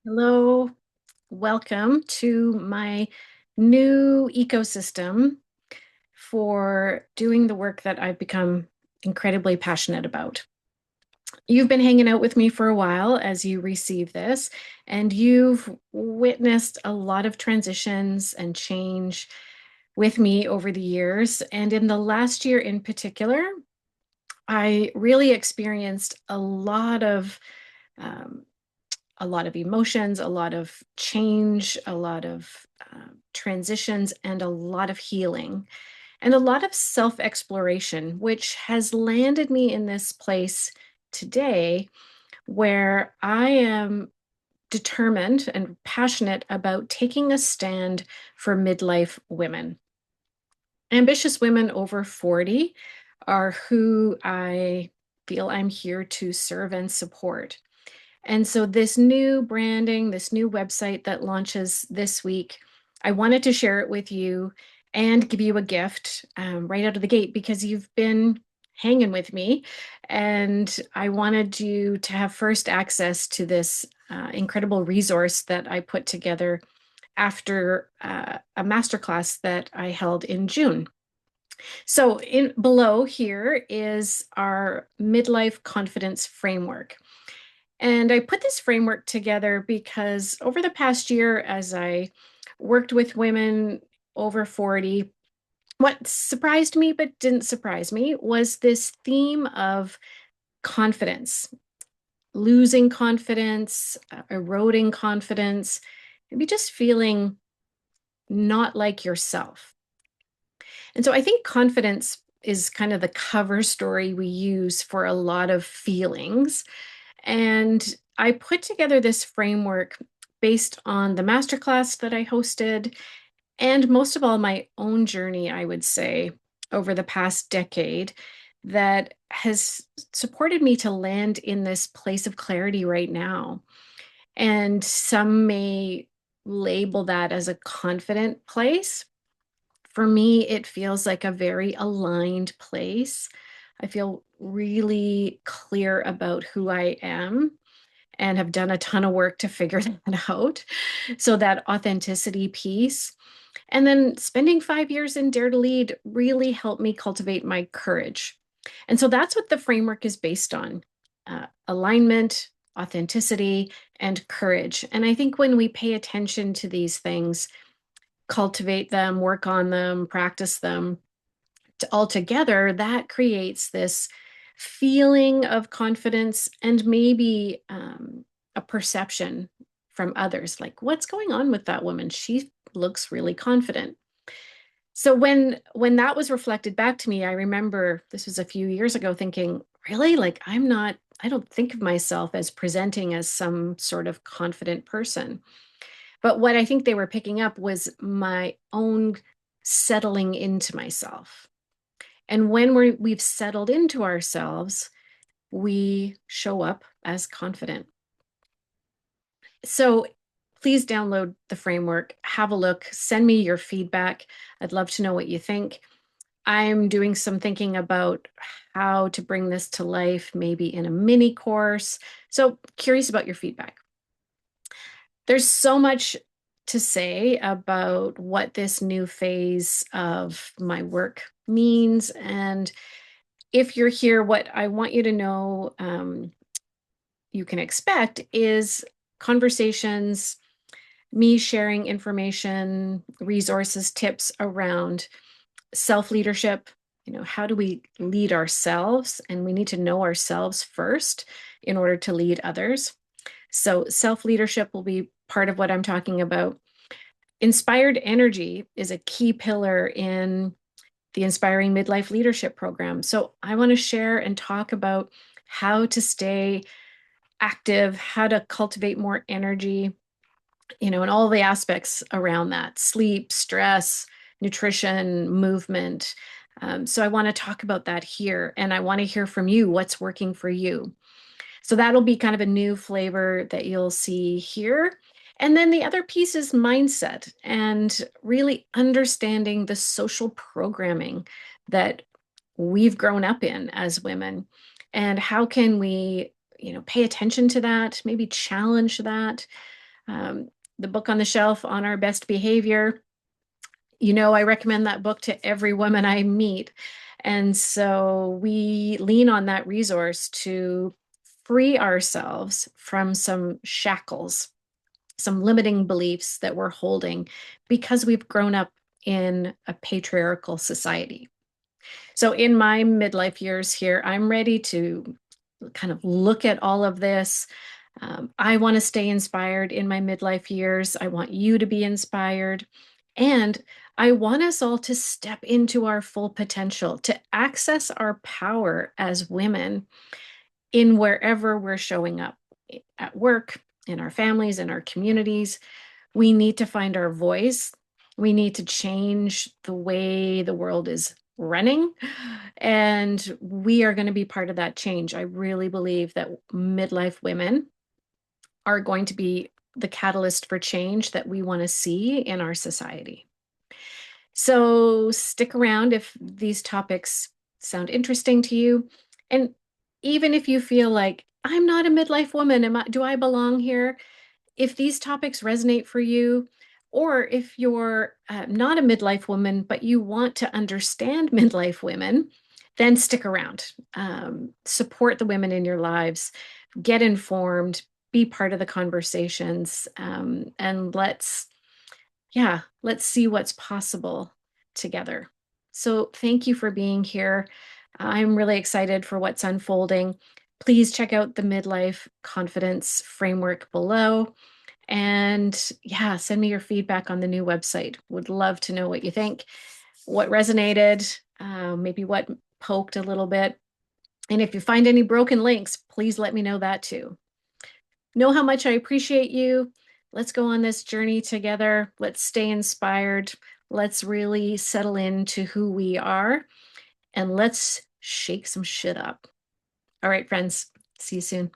Hello, welcome to my new ecosystem for doing the work that I've become incredibly passionate about. You've been hanging out with me for a while as you receive this, and you've witnessed a lot of transitions and change with me over the years. And in the last year in particular, I really experienced um, a lot of emotions, a lot of change, a lot of transitions, and a lot of healing, and a lot of self exploration, which has landed me in this place today where I am determined and passionate about taking a stand for midlife women. Ambitious women over 40 are who I feel I'm here to serve and support. And so, this new branding, this new website that launches this week, I wanted to share it with you and give you a gift right out of the gate because you've been hanging with me. And I wanted you to have first access to this incredible resource that I put together after a masterclass that I held in June. So, in below here is our midlife confidence framework. And I put this framework together because over the past year, as I worked with women over 40, what surprised me but didn't surprise me was this theme of confidence, losing confidence, eroding confidence, maybe just feeling not like yourself. And so I think confidence is kind of the cover story we use for a lot of feelings. And I put together this framework based on the masterclass that I hosted, and most of all, my own journey, I would say, over the past decade that has supported me to land in this place of clarity right now. And some may label that as a confident place. For me, it feels like a very aligned place. I feel really clear about who I am and have done a ton of work to figure that out. So that authenticity piece. And then spending 5 years in Dare to Lead really helped me cultivate my courage. And so that's what the framework is based on alignment, authenticity, and courage. And I think when we pay attention to these things, cultivate them, work on them, practice them all together, that creates this feeling of confidence and maybe a perception from others like, what's going on with that woman? She looks really confident. So when that was reflected back to me, I remember this was a few years ago thinking, really? Like I don't think of myself as presenting as some sort of confident person. But what I think they were picking up was my own settling into myself. And when we've settled into ourselves, we show up as confident. So please download the framework, have a look, send me your feedback. I'd love to know what you think. I'm doing some thinking about how to bring this to life, maybe in a mini course. So curious about your feedback. There's so much to say about what this new phase of my work means. And if you're here, what I want you to know you can expect is conversations, me sharing information, resources, tips around self leadership. You know, how do we lead ourselves? And we need to know ourselves first in order to lead others. So, self leadership will be part of what I'm talking about. Inspired energy is a key pillar in the Inspiring Midlife Leadership Program. So, I want to share and talk about how to stay active, how to cultivate more energy, and all the aspects around that sleep, stress, nutrition, movement. So, I want to talk about that here. And I want to hear from you what's working for you. So that'll be kind of a new flavor that you'll see here. And then the other piece is mindset and really understanding the social programming that we've grown up in as women. And how can we, pay attention to that, maybe challenge that, Um, the book on the shelf on our best behavior, I recommend that book to every woman I meet. And so we lean on that resource to free ourselves from some shackles, some limiting beliefs that we're holding because we've grown up in a patriarchal society. So in my midlife years here, I'm ready to kind of look at all of this. I want to stay inspired in my midlife years. I want you to be inspired. And I want us all to step into our full potential, to access our power as women in wherever we're showing up at work, in our families, in our communities. We need to find our voice. We need to change the way the world is running. And we are going to be part of that change. I really believe that midlife women are going to be the catalyst for change that we want to see in our society. So stick around if these topics sound interesting to you. And even if you feel like, I'm not a midlife woman, do I belong here? If these topics resonate for you, or if you're not a midlife woman, but you want to understand midlife women, then stick around. Support the women in your lives, get informed, be part of the conversations, and let's see what's possible together. So thank you for being here. I'm really excited for what's unfolding. Please check out the Midlife Confidence Framework below. And send me your feedback on the new website. Would love to know what you think, what resonated, maybe what poked a little bit. And if you find any broken links, please let me know that too. Know how much I appreciate you. Let's go on this journey together. Let's stay inspired. Let's really settle into who we are and let's shake some shit up. All right, friends. See you soon.